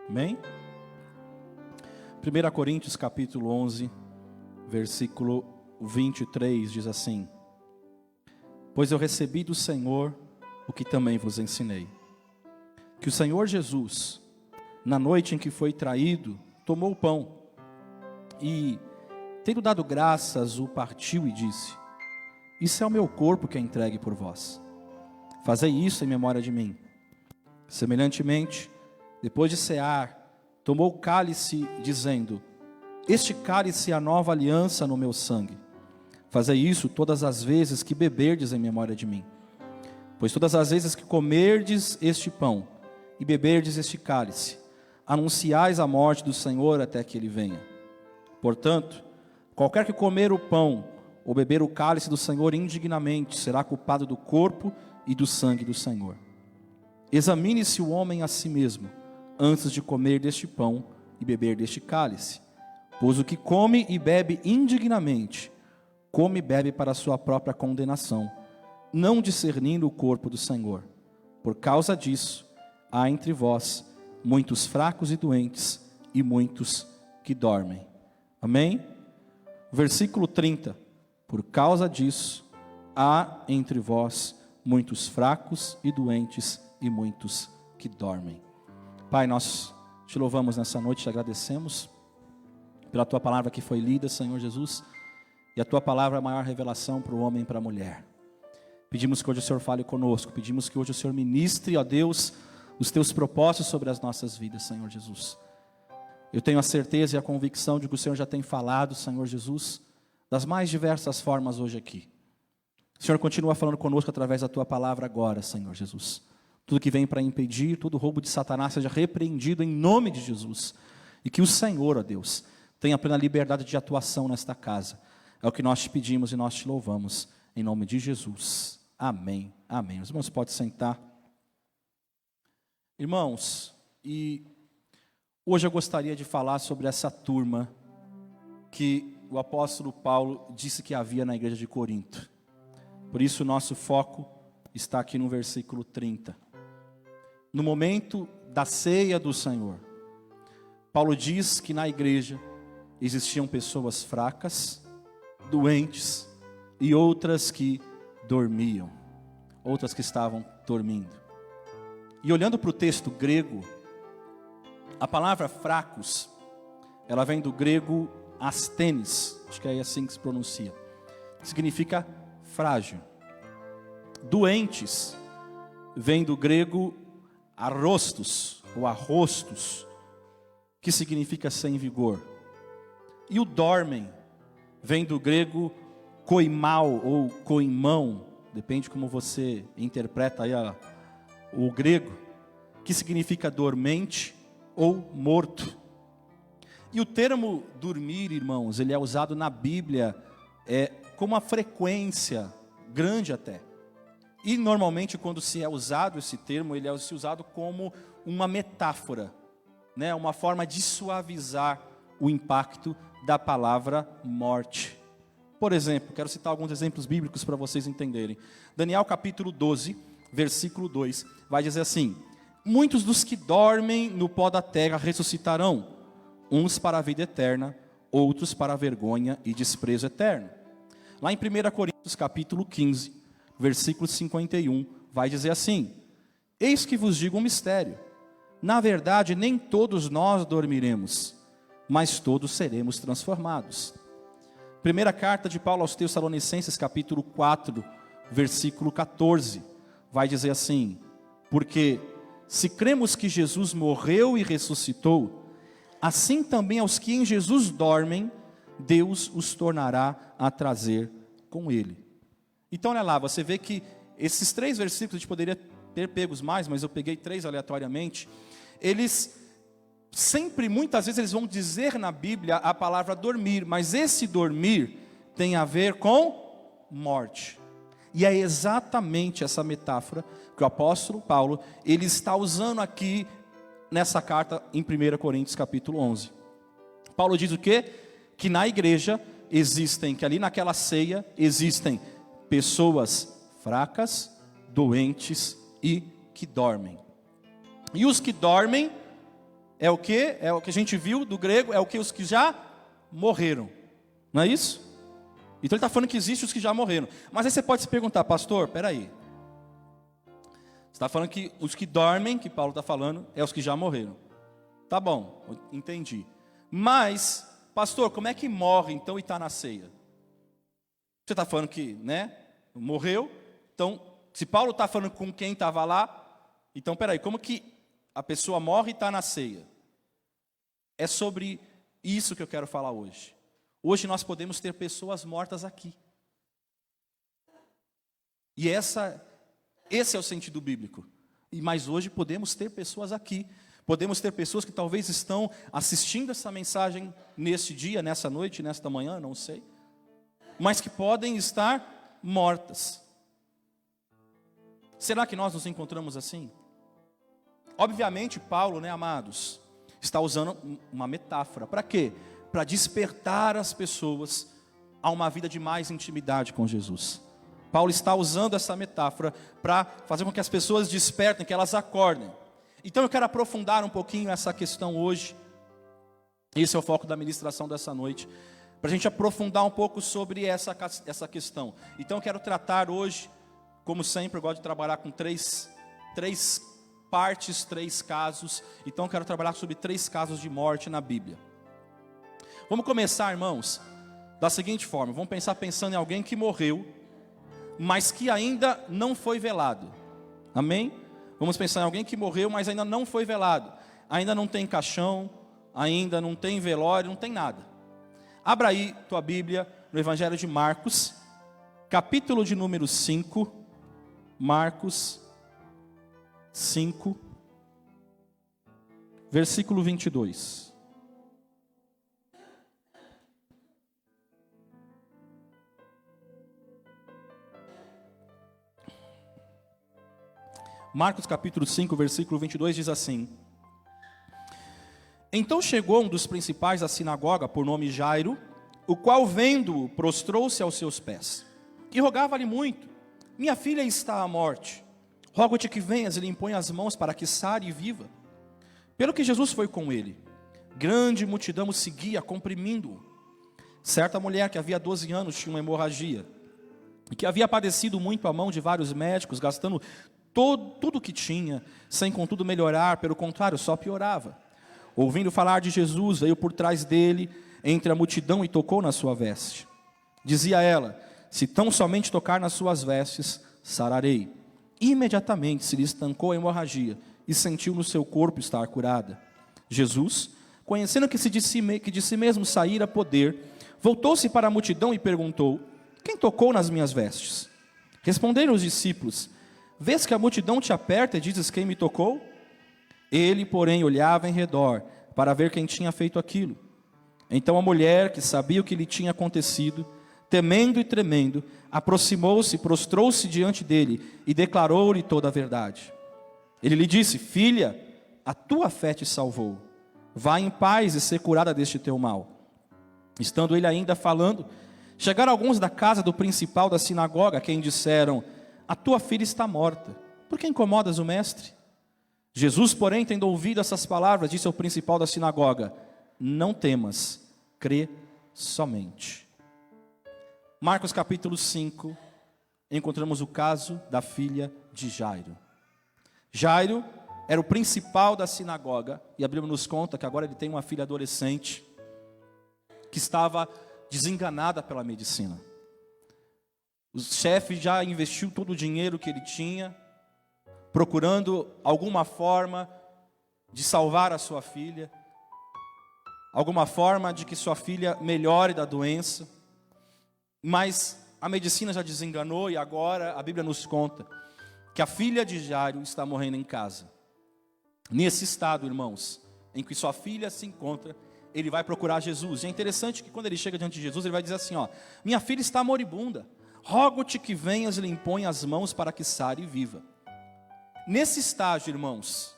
Amém? 1 Coríntios capítulo 11, versículo 23 diz assim: Pois eu recebi do Senhor o que também vos ensinei, que o Senhor Jesus, na noite em que foi traído, tomou o pão e, tendo dado graças, o partiu e disse: Isso é o meu corpo que é entregue por vós. Fazei isso em memória de mim. Semelhantemente, depois de cear, tomou o cálice, dizendo: Este cálice é a nova aliança no meu sangue. Fazei isso todas as vezes que beberdes em memória de mim. Pois todas as vezes que comerdes este pão e beberdes este cálice, anunciais a morte do Senhor até que Ele venha. Portanto, qualquer que comer o pão ou beber o cálice do Senhor indignamente, será culpado do corpo e do sangue do Senhor. Examine-se o homem a si mesmo, antes de comer deste pão e beber deste cálice. Pois o que come e bebe indignamente, come e bebe para a sua própria condenação, não discernindo o corpo do Senhor. Por causa disso, há entre vós muitos fracos e doentes, e muitos que dormem. Amém? Versículo 30. Por causa disso, há entre vós muitos fracos e doentes, e muitos que dormem. Pai, nós te louvamos nessa noite, te agradecemos pela tua palavra que foi lida, Senhor Jesus, e a tua palavra é a maior revelação para o homem e para a mulher. Pedimos que hoje o Senhor fale conosco, pedimos que hoje o Senhor ministre, ó Deus, os teus propósitos sobre as nossas vidas, Senhor Jesus. Eu tenho a certeza e a convicção de que o Senhor já tem falado, Senhor Jesus, das mais diversas formas hoje aqui. O Senhor continua falando conosco através da tua palavra agora, Senhor Jesus. Tudo que vem para impedir, todo roubo de Satanás seja repreendido em nome de Jesus. E que o Senhor, ó Deus, tenha plena liberdade de atuação nesta casa. É o que nós te pedimos e nós te louvamos, em nome de Jesus. Amém, amém. Os irmãos podem sentar. Irmãos, e hoje eu gostaria de falar sobre essa turma que o apóstolo Paulo disse que havia na igreja de Corinto. Por isso o nosso foco está aqui no versículo 30. No momento da ceia do Senhor, Paulo diz que na igreja existiam pessoas fracas, doentes e outras que dormiam, outras que estavam dormindo. E olhando para o texto grego, a palavra fracos, ela vem do grego asthenes, acho que é assim que se pronuncia, significa frágil. Doentes, vem do grego arrostos, ou arrostos, que significa sem vigor. E o dormem, vem do grego koimao, ou koimão, depende como você interpreta aí o grego, que significa dormente ou morto. E o termo dormir, irmãos, ele é usado na Bíblia com uma frequência grande até. E normalmente quando se é usado esse termo, ele é usado como uma metáfora, né? Uma forma de suavizar o impacto da palavra morte. Por exemplo, quero citar alguns exemplos bíblicos para vocês entenderem. Daniel capítulo 12, versículo 2, vai dizer assim: Muitos dos que dormem no pó da terra ressuscitarão, uns para a vida eterna, outros para a vergonha e desprezo eterno. Lá em 1 Coríntios capítulo 15, versículo 51, vai dizer assim: Eis que vos digo um mistério. Na verdade, nem todos nós dormiremos, mas todos seremos transformados. Primeira carta de Paulo aos Tessalonicenses, capítulo 4, versículo 14, vai dizer assim: Porque se cremos que Jesus morreu e ressuscitou, assim também aos que em Jesus dormem, Deus os tornará a trazer com Ele. Então olha lá, você vê que esses 3 versículos, a gente poderia ter pegos mais, mas eu peguei 3 aleatoriamente. Eles sempre, muitas vezes, eles vão dizer na Bíblia a palavra dormir, mas esse dormir tem a ver com morte. E é exatamente essa metáfora que o apóstolo Paulo, ele está usando aqui nessa carta em 1 Coríntios capítulo 11. Paulo diz o quê? Que na igreja existem, que ali naquela ceia existem pessoas fracas, doentes e que dormem. E os que dormem É o que? É o que a gente viu do grego, é o que? Os que já morreram. Não é isso? Então ele está falando que existem os que já morreram. Mas aí você pode se perguntar, pastor, peraí. Você está falando que os que dormem, que Paulo está falando, é os que já morreram. Tá bom, entendi. Mas, pastor, como é que morre então e está na ceia? Você está falando que, né, morreu. Então, se Paulo está falando com quem estava lá, então peraí, como que a pessoa morre e está na ceia? É sobre isso que eu quero falar hoje. Hoje nós podemos ter pessoas mortas aqui. E esse é o sentido bíblico. Mas hoje podemos ter pessoas aqui. Podemos ter pessoas que talvez estão assistindo essa mensagem nesse dia, nessa noite, nesta manhã, não sei. Mas que podem estar mortas. Será que nós nos encontramos assim? Obviamente, Paulo, né, amados, está usando uma metáfora. Para quê? Para despertar as pessoas a uma vida de mais intimidade com Jesus. Paulo está usando essa metáfora para fazer com que as pessoas despertem, que elas acordem. Então eu quero aprofundar um pouquinho essa questão hoje. Esse é o foco da ministração dessa noite. Para a gente aprofundar um pouco sobre essa questão. Então eu quero tratar hoje, como sempre, eu gosto de trabalhar com três partes, 3 casos. Então eu quero trabalhar sobre 3 casos de morte na Bíblia. Vamos começar, irmãos, da seguinte forma. Vamos pensando em alguém que morreu, mas que ainda não foi velado. Amém? Vamos pensar em alguém que morreu, mas ainda não foi velado. Ainda não tem caixão, ainda não tem velório, não tem nada. Abra aí tua Bíblia no Evangelho de Marcos, capítulo de número 5. Marcos 5, versículo 22. Marcos capítulo 5, versículo 22 diz assim: Então chegou um dos principais da sinagoga, por nome Jairo, o qual vendo-o, prostrou-se aos seus pés, e rogava-lhe muito: Minha filha está à morte, rogo-te que venhas e lhe impõe as mãos para que sare e viva. Pelo que Jesus foi com ele, grande multidão o seguia, comprimindo-o. Certa mulher que havia 12 anos tinha uma hemorragia, e que havia padecido muito à mão de vários médicos, gastando tudo o que tinha, sem contudo melhorar, pelo contrário, só piorava. Ouvindo falar de Jesus, veio por trás dele, entre a multidão, e tocou na sua veste. Dizia ela: Se tão somente tocar nas suas vestes, sararei. Imediatamente se lhe estancou a hemorragia, e sentiu no seu corpo estar curada. Jesus, conhecendo que de si mesmo saíra poder, voltou-se para a multidão e perguntou: Quem tocou nas minhas vestes? Responderam os discípulos: Vês que a multidão te aperta e dizes: Quem me tocou? Ele, porém, olhava em redor para ver quem tinha feito aquilo. Então a mulher, que sabia o que lhe tinha acontecido, temendo e tremendo, aproximou-se, prostrou-se diante dele e declarou-lhe toda a verdade. Ele lhe disse: Filha, a tua fé te salvou. Vá em paz e ser curada deste teu mal. Estando ele ainda falando, chegaram alguns da casa do principal da sinagoga, quem disseram: A tua filha está morta, por que incomodas o mestre? Jesus, porém, tendo ouvido essas palavras, disse ao principal da sinagoga: Não temas, crê somente. Marcos capítulo 5, encontramos o caso da filha de Jairo. Jairo era o principal da sinagoga, e a Bíblia nos conta que agora ele tem uma filha adolescente, que estava desenganada pela medicina. O chefe já investiu todo o dinheiro que ele tinha, procurando alguma forma de salvar a sua filha, alguma forma de que sua filha melhore da doença, mas a medicina já desenganou e agora a Bíblia nos conta que a filha de Jairo está morrendo em casa. Nesse estado, irmãos, em que sua filha se encontra, ele vai procurar Jesus. E é interessante que quando ele chega diante de Jesus, ele vai dizer assim: Minha filha está moribunda, rogo-te que venhas e lhe impõe as mãos para que sare e viva. Nesse estágio, irmãos,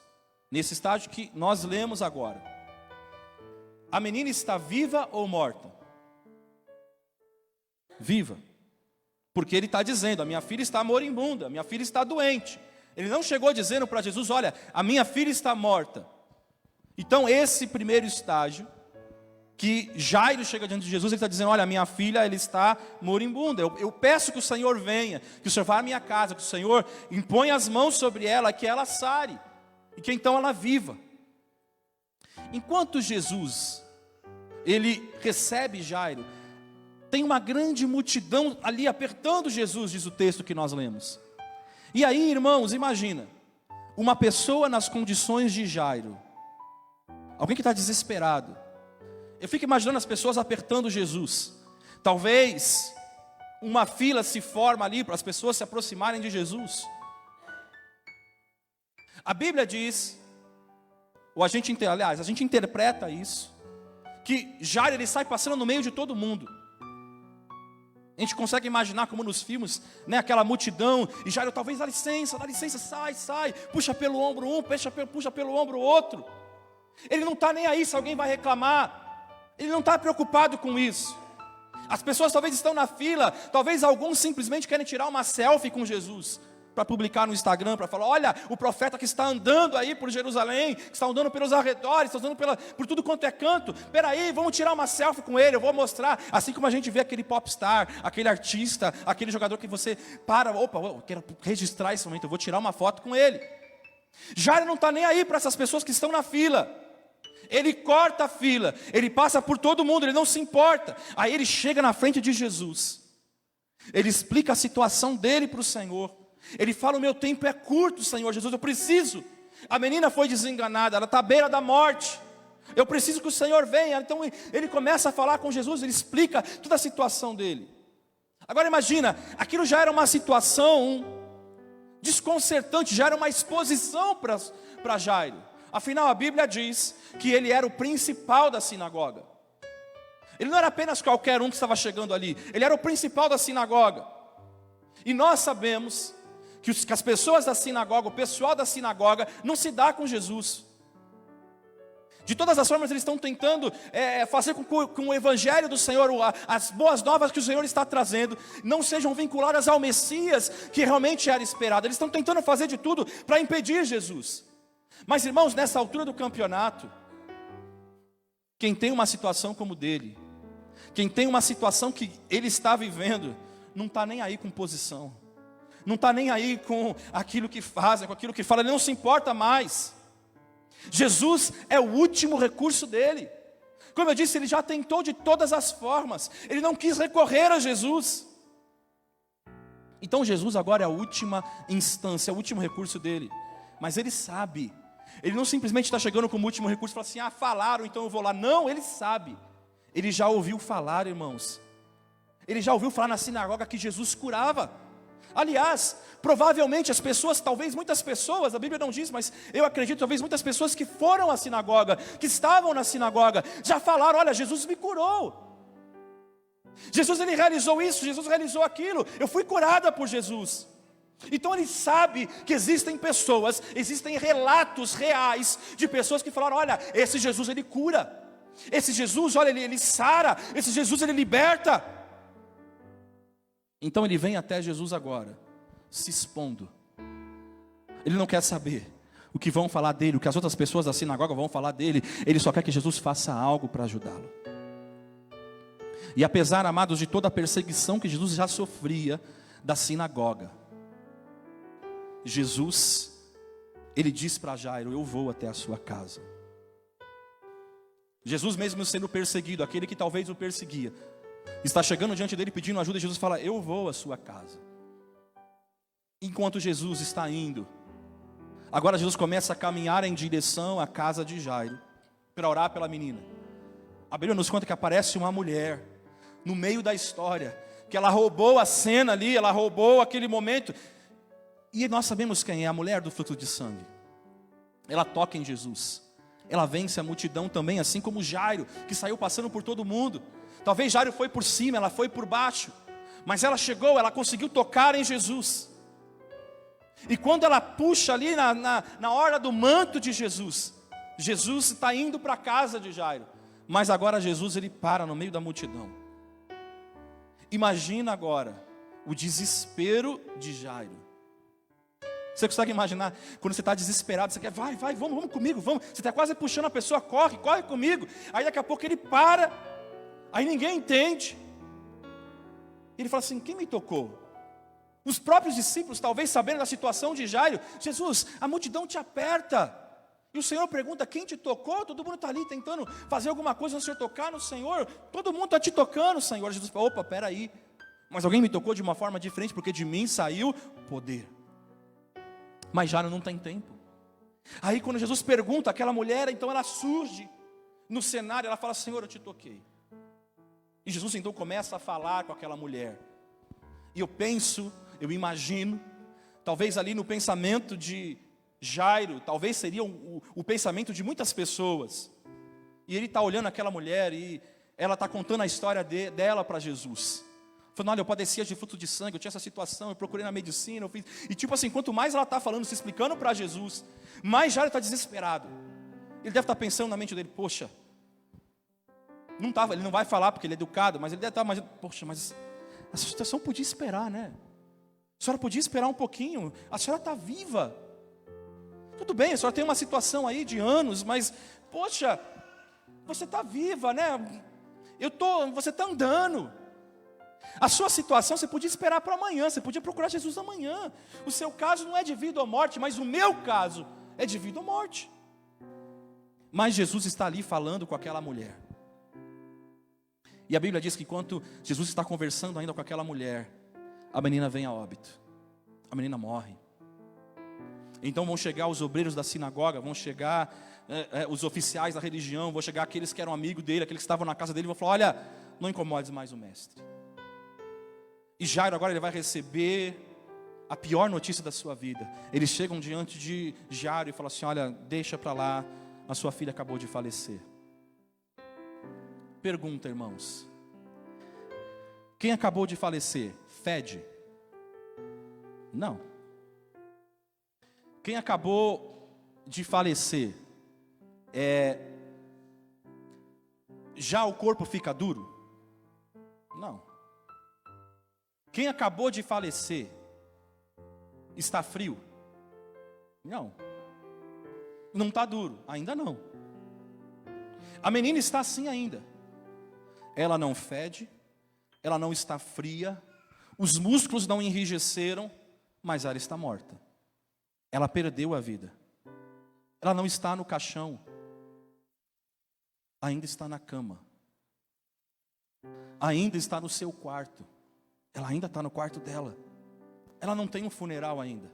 nesse estágio que nós lemos agora, a menina está viva ou morta? Viva. Porque ele está dizendo: a minha filha está moribunda, a minha filha está doente. Ele não chegou dizendo para Jesus: olha, a minha filha está morta. Então esse primeiro estágio, que Jairo chega diante de Jesus, ele está dizendo, olha, minha filha, ela está moribunda, eu peço que o Senhor venha, que o Senhor vá à minha casa, que o Senhor imponha as mãos sobre ela, que ela sare, e que então ela viva. Enquanto Jesus, ele recebe Jairo, tem uma grande multidão ali apertando Jesus, diz o texto que nós lemos. E aí, irmãos, imagina, uma pessoa nas condições de Jairo, alguém que está desesperado. Eu fico imaginando as pessoas apertando Jesus. Talvez uma fila se forma ali para as pessoas se aproximarem de Jesus. A Bíblia diz, ou a gente interpreta isso, que Jairo ele sai passando no meio de todo mundo. A gente consegue imaginar como nos filmes, né, aquela multidão, e Jairo talvez dá licença, sai, puxa pelo ombro um, puxa pelo ombro outro. Ele não está nem aí se alguém vai reclamar. Ele não está preocupado com isso. As pessoas talvez estão na fila, talvez alguns simplesmente querem tirar uma selfie com Jesus, para publicar no Instagram, para falar, olha, o profeta que está andando aí por Jerusalém, que está andando pelos arredores, está andando por tudo quanto é canto, peraí, vamos tirar uma selfie com ele, eu vou mostrar, assim como a gente vê aquele popstar, aquele artista, aquele jogador que você para, opa, eu quero registrar esse momento, eu vou tirar uma foto com ele. Jairo não está nem aí para essas pessoas que estão na fila. Ele corta a fila, ele passa por todo mundo, ele não se importa. Aí ele chega na frente de Jesus, ele explica a situação dele para o Senhor. Ele fala, o meu tempo é curto, Senhor Jesus, eu preciso. A menina foi desenganada, ela está à beira da morte. Eu preciso que o Senhor venha. Então ele começa a falar com Jesus, ele explica toda a situação dele. Agora imagina, aquilo já era uma situação desconcertante, já era uma exposição para Jairo. Afinal, a Bíblia diz que ele era o principal da sinagoga. Ele não era apenas qualquer um que estava chegando ali, ele era o principal da sinagoga. E nós sabemos que as pessoas da sinagoga, o pessoal da sinagoga, não se dá com Jesus. De todas as formas, eles estão tentando fazer com que o evangelho do Senhor, as boas novas que o Senhor está trazendo, não sejam vinculadas ao Messias que realmente era esperado. Eles estão tentando fazer de tudo para impedir Jesus. Mas irmãos, nessa altura do campeonato, quem tem uma situação como dele, quem tem uma situação que ele está vivendo, não está nem aí com posição, não está nem aí com aquilo que fazem, com aquilo que fala, ele não se importa mais. Jesus é o último recurso dele. Como eu disse, ele já tentou de todas as formas, ele não quis recorrer a Jesus. Então Jesus agora é a última instância, é o último recurso dele. Mas ele sabe, ele não simplesmente está chegando como último recurso e fala assim, falaram, então eu vou lá. Não, ele sabe, ele já ouviu falar, irmãos. Ele já ouviu falar na sinagoga que Jesus curava. Aliás, provavelmente as pessoas, talvez muitas pessoas, a Bíblia não diz, mas eu acredito, talvez muitas pessoas que foram à sinagoga, que estavam na sinagoga, já falaram, olha, Jesus me curou. Jesus ele realizou isso, Jesus realizou aquilo, eu fui curada por Jesus. Então ele sabe que existem pessoas, existem relatos reais de pessoas que falaram, olha, esse Jesus ele cura, esse Jesus, olha, ele sara, esse Jesus ele liberta. Então ele vem até Jesus agora, se expondo. Ele não quer saber o que vão falar dele, o que as outras pessoas da sinagoga vão falar dele, ele só quer que Jesus faça algo para ajudá-lo. E apesar, amados, de toda a perseguição que Jesus já sofria da sinagoga, Jesus, ele diz para Jairo, eu vou até a sua casa. Jesus mesmo sendo perseguido, aquele que talvez o perseguia, está chegando diante dele pedindo ajuda, e Jesus fala, eu vou à sua casa. Enquanto Jesus está indo, agora Jesus começa a caminhar em direção à casa de Jairo, para orar pela menina. A Bíblia nos conta que aparece uma mulher, no meio da história, que ela roubou a cena ali, ela roubou aquele momento. E nós sabemos quem é, a mulher do fluxo de sangue. Ela toca em Jesus, ela vence a multidão também, assim como Jairo, que saiu passando por todo mundo. Talvez Jairo foi por cima, ela foi por baixo, mas ela chegou, ela conseguiu tocar em Jesus. E quando ela puxa ali na hora do manto de Jesus, Jesus está indo para a casa de Jairo, mas agora Jesus ele para no meio da multidão. Imagina agora o desespero de Jairo. Você consegue imaginar quando você está desesperado, você quer, vai, vamos comigo, vamos. Você está quase puxando a pessoa, corre comigo. Aí daqui a pouco ele para, aí ninguém entende. Ele fala assim, quem me tocou? Os próprios discípulos, talvez sabendo da situação de Jairo, Jesus, a multidão te aperta. E o Senhor pergunta, quem te tocou? Todo mundo está ali tentando fazer alguma coisa no Senhor, tocar no Senhor. Todo mundo está te tocando, Senhor. Jesus fala, opa, peraí. Mas alguém me tocou de uma forma diferente, porque de mim saiu poder. Mas Jairo não tem tempo. Aí quando Jesus pergunta, aquela mulher, então ela surge no cenário, ela fala, Senhor, eu te toquei. E Jesus então começa a falar com aquela mulher. E eu imagino, talvez ali no pensamento de Jairo, talvez seria o pensamento de muitas pessoas. E ele está olhando aquela mulher e ela está contando a história dela para Jesus. Falando, olha, eu padecia de fluxo de sangue, eu tinha essa situação, eu procurei na medicina, eu fiz. E tipo assim, quanto mais ela está falando, se explicando para Jesus, mais Jairo está desesperado. Ele deve estar pensando na mente dele, poxa, ele não vai falar porque ele é educado, mas ele deve estar, poxa, mas a situação podia esperar, né? A senhora podia esperar um pouquinho, a senhora está viva. Tudo bem, a senhora tem uma situação aí de anos, mas, poxa, você está viva, né? Você está andando. A sua situação você podia esperar para amanhã, você podia procurar Jesus amanhã. O seu caso não é de vida ou morte, mas o meu caso é de vida ou morte. Mas Jesus está ali falando com aquela mulher. E a Bíblia diz que enquanto Jesus está conversando ainda com aquela mulher, a menina vem a óbito. A menina morre. Então vão chegar os obreiros da sinagoga, vão chegar os oficiais da religião, vão chegar aqueles que eram amigos dele, aqueles que estavam na casa dele, vão falar, olha, não incomodes mais o mestre. E Jairo agora ele vai receber a pior notícia da sua vida. Eles chegam diante de Jairo e falam assim, olha, deixa para lá, a sua filha acabou de falecer. Pergunta, irmãos, quem acabou de falecer, fede? Não. Quem acabou de falecer, já o corpo fica duro? Não. Quem acabou de falecer, está frio? Não. Não está duro? Ainda não. A menina está assim ainda. Ela não fede, ela não está fria, os músculos não enrijeceram, mas ela está morta. Ela perdeu a vida. Ela não está no caixão, ainda está na cama. Ainda está no seu quarto. Ela ainda está no quarto dela. Ela não tem um funeral ainda.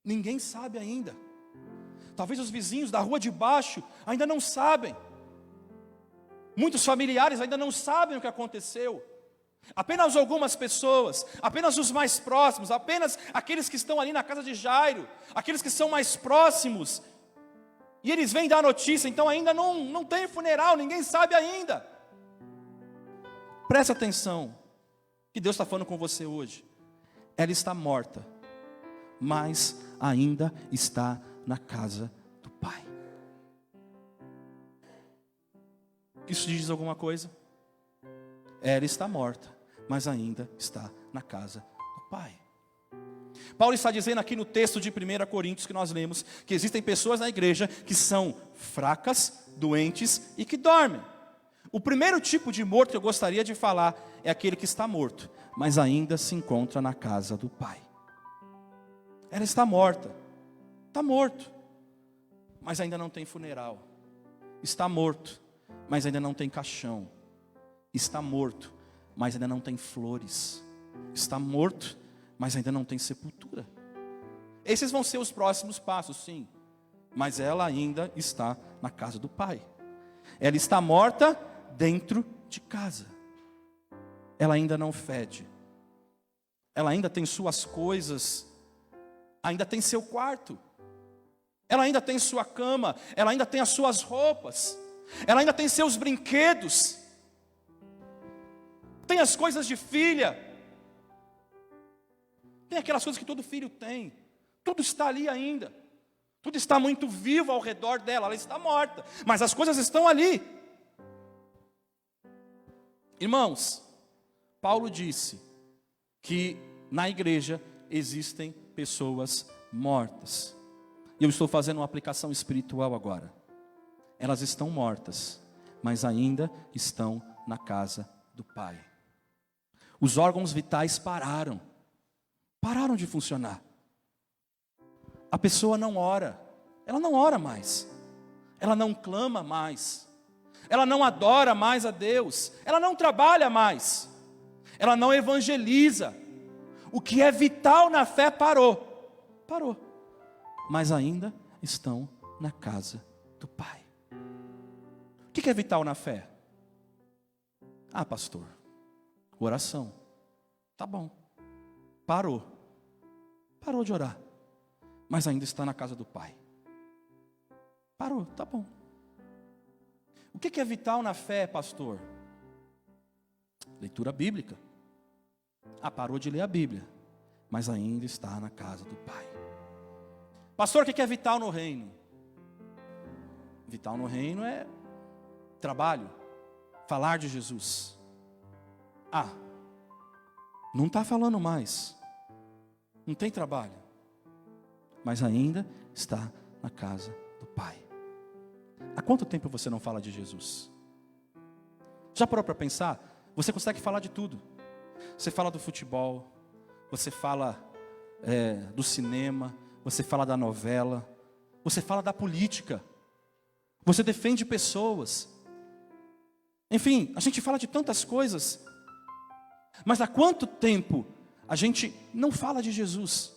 Ninguém sabe ainda. Talvez os vizinhos da rua de baixo ainda não sabem. Muitos familiares ainda não sabem o que aconteceu. Apenas algumas pessoas, apenas os mais próximos, apenas aqueles que estão ali na casa de Jairo, aqueles que são mais próximos. E eles vêm dar notícia, então ainda não tem funeral, ninguém sabe ainda. Presta atenção, que Deus está falando com você hoje. Ela está morta, mas ainda está na casa do Pai. Isso diz alguma coisa? Ela está morta, mas ainda está na casa do Pai. Paulo está dizendo aqui no texto de 1 Coríntios que nós lemos, que existem pessoas na igreja que são fracas, doentes e que dormem. O primeiro tipo de morto que eu gostaria de falar é aquele que está morto, mas ainda se encontra na casa do Pai. Ela está morta, está morto, mas ainda não tem funeral. Está morto, mas ainda não tem caixão. Está morto, mas ainda não tem flores. Está morto, mas ainda não tem sepultura. Esses vão ser os próximos passos, sim. Mas ela ainda está na casa do Pai. Ela está morta dentro de casa. Ela ainda não fede. Ela ainda tem suas coisas. Ainda tem seu quarto. Ela ainda tem sua cama. Ela ainda tem as suas roupas. Ela ainda tem seus brinquedos. Tem as coisas de filha. Tem aquelas coisas que todo filho tem. Tudo está ali ainda. Tudo está muito vivo ao redor dela. Ela está morta, mas as coisas estão ali. Irmãos, Paulo disse que na igreja existem pessoas mortas. E eu estou fazendo uma aplicação espiritual agora. Elas estão mortas, mas ainda estão na casa do Pai. Os órgãos vitais pararam de funcionar. A pessoa não ora, ela não ora mais, ela não clama mais, ela não adora mais a Deus, ela não trabalha mais, ela não evangeliza. O que é vital na fé parou, mas ainda estão na casa do Pai. O que é vital na fé? Ah, pastor, oração. Tá bom, parou de orar, mas ainda está na casa do Pai. Parou, tá bom. O que é vital na fé, pastor? Leitura bíblica. Ah, parou de ler a Bíblia, mas ainda está na casa do Pai. Pastor, o que é vital no reino? Vital no reino é trabalho, falar de Jesus. Ah, não está falando mais, não tem trabalho, mas ainda está na casa do Pai. Há quanto tempo você não fala de Jesus? Já parou para pensar? Você consegue falar de tudo. Você fala do futebol, você fala do cinema, você fala da novela, você fala da política, você defende pessoas. Enfim, a gente fala de tantas coisas. Mas há quanto tempo a gente não fala de Jesus?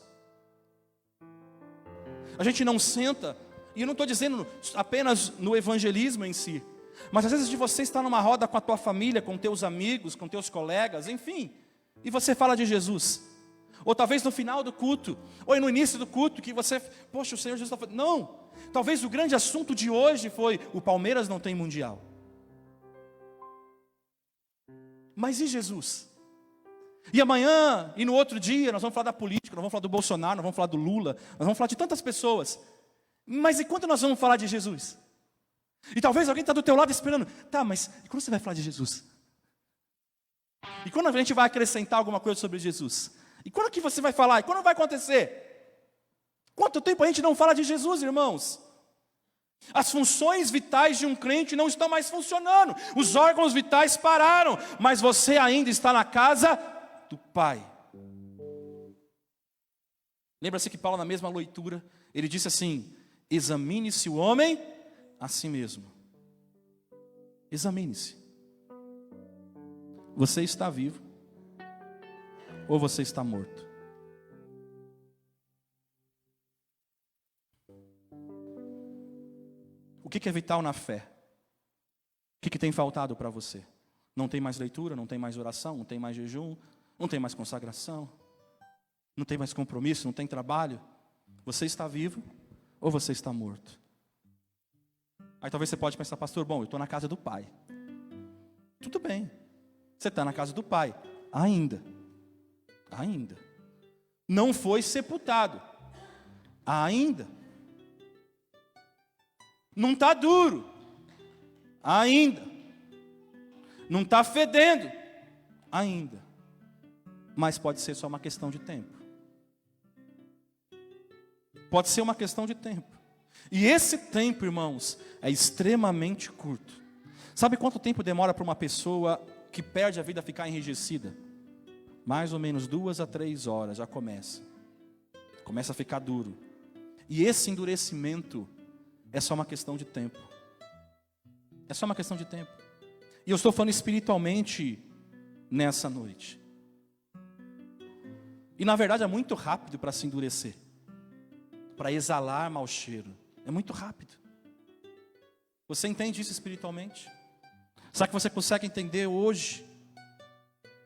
A gente não senta, e eu não estou dizendo apenas no evangelismo em si, mas às vezes de você estar numa roda com a tua família, com teus amigos, com teus colegas, enfim, e você fala de Jesus. Ou talvez no final do culto, ou no início do culto, que você, poxa, o Senhor Jesus está falando. Não, talvez o grande assunto de hoje foi: o Palmeiras não tem mundial. Mas e Jesus? E amanhã, e no outro dia, nós vamos falar da política, nós vamos falar do Bolsonaro, nós vamos falar do Lula, nós vamos falar de tantas pessoas. Mas e quando nós vamos falar de Jesus? E talvez alguém está do teu lado esperando. Tá, mas e quando você vai falar de Jesus? E quando a gente vai acrescentar alguma coisa sobre Jesus? E quando que você vai falar? E quando vai acontecer? Quanto tempo a gente não fala de Jesus, irmãos? As funções vitais de um crente não estão mais funcionando. Os órgãos vitais pararam. Mas você ainda está na casa do Pai. Lembra-se que Paulo, na mesma leitura, ele disse assim: examine-se o homem a si mesmo. Examine-se. Você está vivo ou você está morto? O que é vital na fé? O que tem faltado para você? Não tem mais leitura, não tem mais oração, não tem mais jejum, não tem mais consagração, não tem mais compromisso, não tem trabalho? Você está vivo ou você está morto? Aí talvez você pode pensar: pastor, bom, eu estou na casa do Pai. Tudo bem, você está na casa do Pai, ainda. Não foi sepultado, ainda. Não está duro, ainda. Não está fedendo, ainda. Mas pode ser só uma questão de tempo. Pode ser uma questão de tempo. E esse tempo, irmãos, é extremamente curto. Sabe quanto tempo demora para uma pessoa que perde a vida ficar enrijecida? Mais ou menos 2 a 3 horas já começa a ficar duro. E esse endurecimento é só uma questão de tempo. É só uma questão de tempo. E eu estou falando espiritualmente nessa noite. E na verdade é muito rápido para se endurecer, para exalar mau cheiro. É muito rápido. Você entende isso espiritualmente? Será que você consegue entender hoje?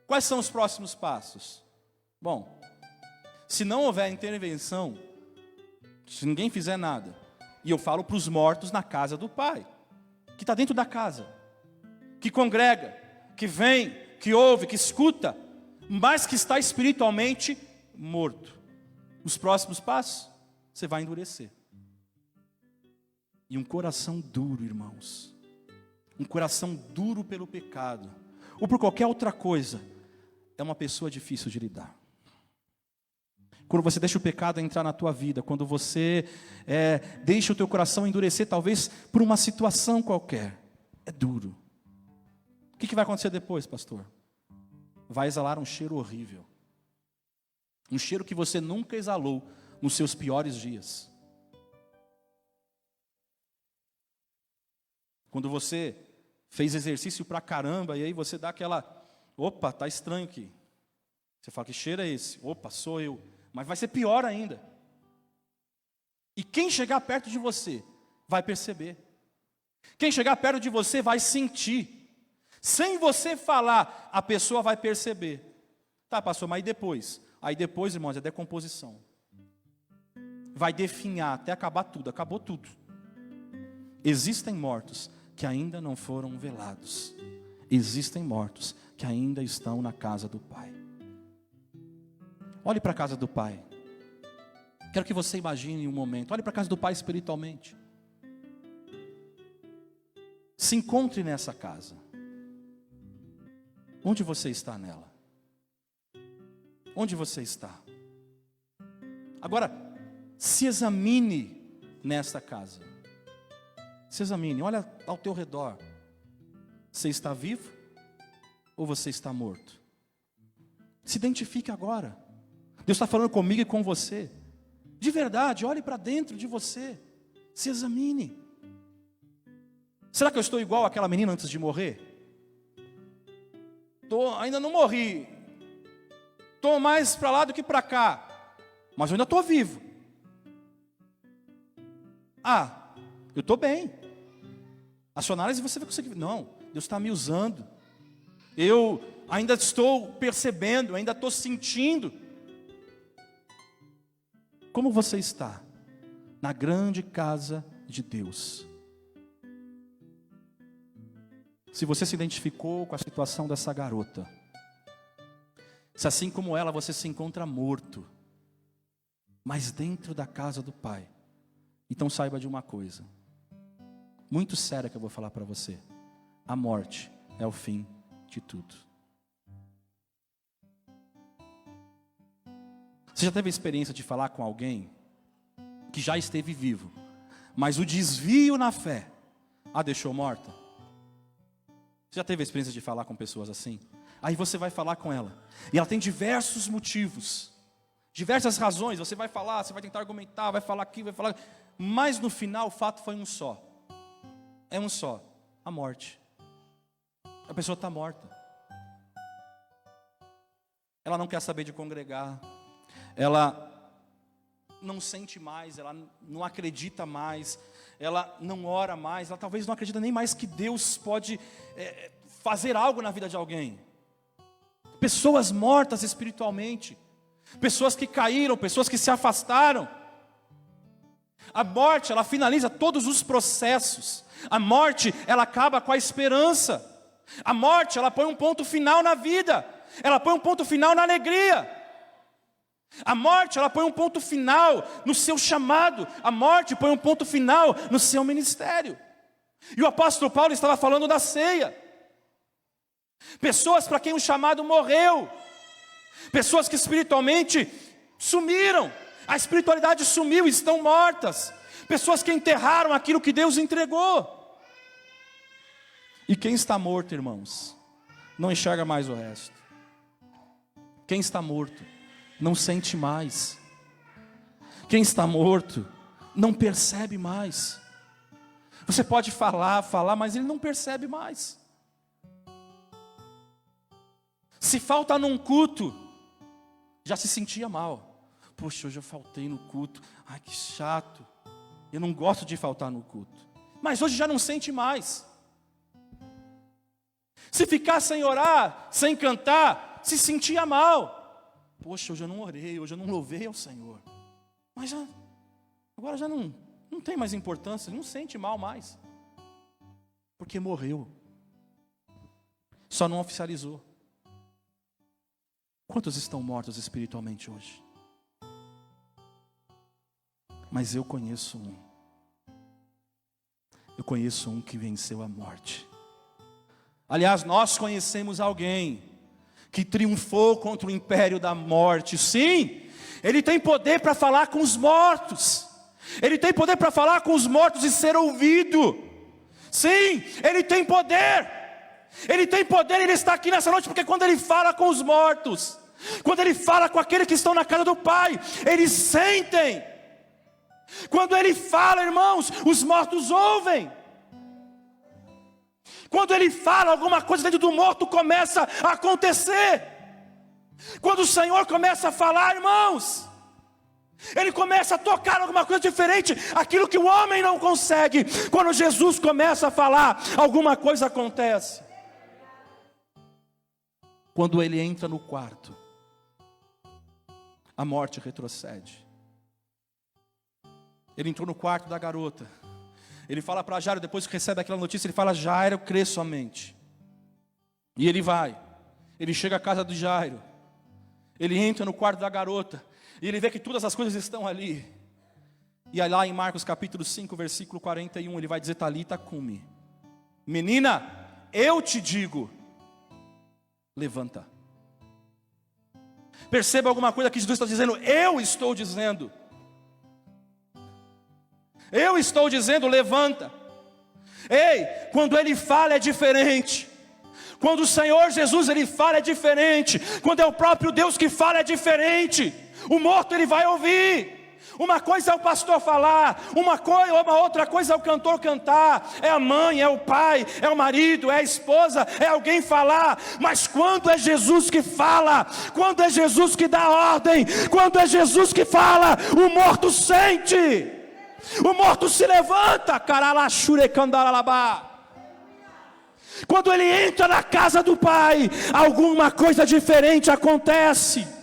Quais são os próximos passos? Bom, se não houver intervenção, se ninguém fizer nada, e eu falo para os mortos na casa do Pai, que está dentro da casa, que congrega, que vem, que ouve, que escuta, mas que está espiritualmente morto. Os próximos passos, você vai endurecer. E um coração duro, irmãos, um coração duro pelo pecado, ou por qualquer outra coisa, é uma pessoa difícil de lidar. Quando você deixa o pecado entrar na tua vida, quando você deixa o teu coração endurecer, talvez por uma situação qualquer, é duro. O que vai acontecer depois, pastor? Vai exalar um cheiro horrível. Um cheiro que você nunca exalou nos seus piores dias. Quando você fez exercício pra caramba, e aí você dá aquela, opa, tá estranho aqui. Você fala, que cheiro é esse? Opa, sou eu. Mas vai ser pior ainda. E quem chegar perto de você vai perceber. Quem chegar perto de você vai sentir. Sem você falar, a pessoa vai perceber. Tá, pastor, mas e depois? Aí depois, irmãos, é decomposição. Vai definhar até acabar tudo. Acabou tudo. Existem mortos que ainda não foram velados. Existem mortos que ainda estão na casa do Pai. Olhe para a casa do Pai. Quero que você imagine um momento. Olhe para a casa do Pai espiritualmente. Se encontre nessa casa. Onde você está nela? Onde você está? Agora, se examine nesta casa. Se examine, olha ao teu redor. Você está vivo ou você está morto? Se identifique agora. Deus está falando comigo e com você. De verdade, olhe para dentro de você. Se examine. Será que eu estou igual àquela menina antes de morrer? Ainda não morri. Estou mais para lá do que para cá. Mas eu ainda estou vivo. Eu estou bem. A sua análise você vai conseguir. Não, Deus está me usando. Eu ainda estou percebendo, ainda estou sentindo. Como você está na grande casa de Deus? Se você se identificou com a situação dessa garota, se assim como ela você se encontra morto, mas dentro da casa do Pai, então saiba de uma coisa, muito séria que eu vou falar para você: a morte é o fim de tudo. Você já teve a experiência de falar com alguém que já esteve vivo, mas o desvio na fé a deixou morta? Você já teve a experiência de falar com pessoas assim? Aí você vai falar com ela, e ela tem diversos motivos, diversas razões. Você vai falar, você vai tentar argumentar, vai falar aqui, vai falar, mas no final o fato foi um só. É um só, a morte. A pessoa está morta. Ela não quer saber de congregar. Ela não sente mais, ela não acredita mais, ela não ora mais, ela talvez não acredita nem mais que Deus pode fazer algo na vida de alguém. Pessoas mortas espiritualmente, pessoas que caíram, pessoas que se afastaram. A morte, ela finaliza todos os processos. A morte, ela acaba com a esperança. A morte, ela põe um ponto final na vida. Ela põe um ponto final na alegria. A morte, ela põe um ponto final no seu chamado. A morte põe um ponto final no seu ministério. E o apóstolo Paulo estava falando da ceia. Pessoas para quem o chamado morreu. Pessoas que espiritualmente sumiram. A espiritualidade sumiu, estão mortas. Pessoas que enterraram aquilo que Deus entregou. E quem está morto, irmãos, não enxerga mais o resto. Quem está morto não sente mais. Quem está morto não percebe mais. Você pode falar, mas ele não percebe mais. Se falta num culto, já se sentia mal. Poxa, hoje eu faltei no culto. Ai, que chato. Eu não gosto de faltar no culto. Mas hoje já não sente mais. Se ficar sem orar, sem cantar, se sentia mal. Poxa, hoje eu não orei, hoje eu não louvei ao Senhor. Mas agora já não tem mais importância, não sente mal mais. Porque morreu. Só não oficializou. Quantos estão mortos espiritualmente hoje? Mas eu conheço um. Eu conheço um que venceu a morte. Aliás, nós conhecemos alguém que triunfou contra o império da morte. Sim, Ele tem poder para falar com os mortos. Ele tem poder para falar com os mortos e ser ouvido. Sim, Ele tem poder. Ele tem poder, Ele está aqui nessa noite, porque quando Ele fala com os mortos, quando Ele fala com aqueles que estão na casa do Pai, eles sentem. Quando Ele fala, irmãos, os mortos ouvem. Quando Ele fala, alguma coisa dentro do morto começa a acontecer. Quando o Senhor começa a falar, irmãos, Ele começa a tocar alguma coisa diferente, aquilo que o homem não consegue. Quando Jesus começa a falar, alguma coisa acontece. Quando Ele entra no quarto, a morte retrocede. Ele entrou no quarto da garota. Ele fala para Jairo, depois que recebe aquela notícia, ele fala: Jairo, crê somente. E ele vai. Ele chega à casa de Jairo. Ele entra no quarto da garota. E ele vê que todas as coisas estão ali. E aí lá em Marcos capítulo 5, versículo 41, ele vai dizer: Talita cumi. Menina, eu te digo, levanta. Perceba alguma coisa que Jesus está dizendo? Eu estou dizendo. Eu estou dizendo, levanta. Ei, quando Ele fala é diferente. Quando o Senhor Jesus Ele fala é diferente. Quando é o próprio Deus que fala é diferente. O morto Ele vai ouvir. Uma coisa é o pastor falar, uma outra coisa é o cantor cantar, é a mãe, é o pai, é o marido, é a esposa, é alguém falar. Mas quando é Jesus que fala, quando é Jesus que dá ordem, quando é Jesus que fala, o morto sente. O morto se levanta, quando ele entra na casa do Pai, alguma coisa diferente acontece.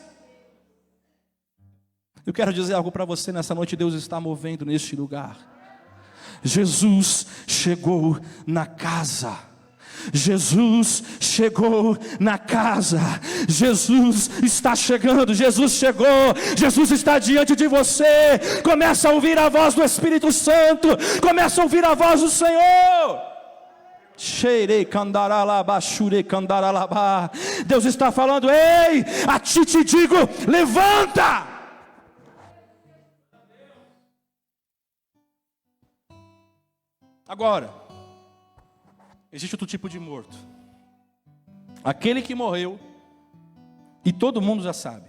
Eu quero dizer algo para você nessa noite. Deus está movendo neste lugar. Jesus chegou na casa. Jesus chegou na casa. Jesus está chegando. Jesus chegou. Jesus está diante de você. Começa a ouvir a voz do Espírito Santo. Começa a ouvir a voz do Senhor. Deus está falando: ei, a ti te digo, levanta. Agora, existe outro tipo de morto. Aquele que morreu, e todo mundo já sabe.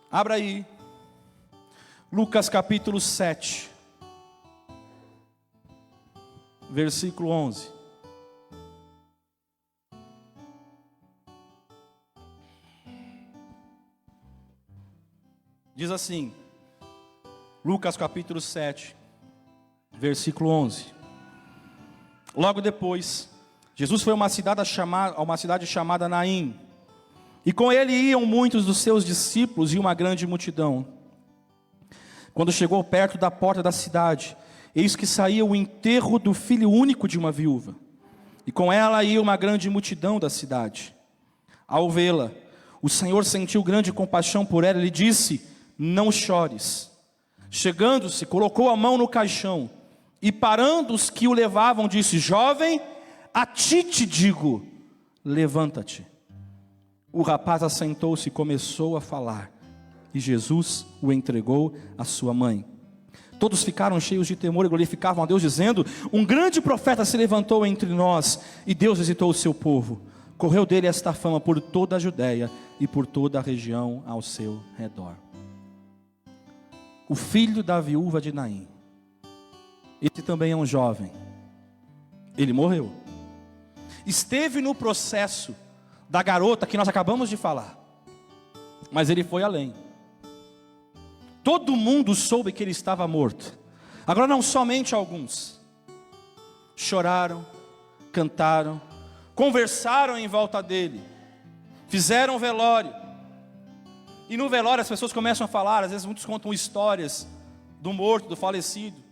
Abra aí, Lucas capítulo 7, versículo 11. Diz assim, Lucas capítulo 7, versículo 11. Logo depois, Jesus foi a uma cidade chamada Naim, e com ele iam muitos dos seus discípulos e uma grande multidão. Quando chegou perto da porta da cidade, eis que saía o enterro do filho único de uma viúva, e com ela ia uma grande multidão da cidade. Ao vê-la, o Senhor sentiu grande compaixão por ela e lhe disse: não chores. Chegando-se, colocou a mão no caixão, e parando os que o levavam, disse: jovem, a ti te digo, levanta-te. O rapaz assentou-se e começou a falar, e Jesus o entregou à sua mãe. Todos ficaram cheios de temor e glorificavam a Deus, dizendo: um grande profeta se levantou entre nós, e Deus visitou o seu povo. Correu dele esta fama por toda a Judéia e por toda a região ao seu redor. O filho da viúva de Naim, esse também é um jovem. Ele morreu. Esteve no processo da garota que nós acabamos de falar, mas ele foi além. Todo mundo soube que ele estava morto. Agora não somente alguns. Choraram, cantaram, conversaram em volta dele, fizeram velório. E no velório as pessoas começam a falar, às vezes muitos contam histórias do morto, do falecido.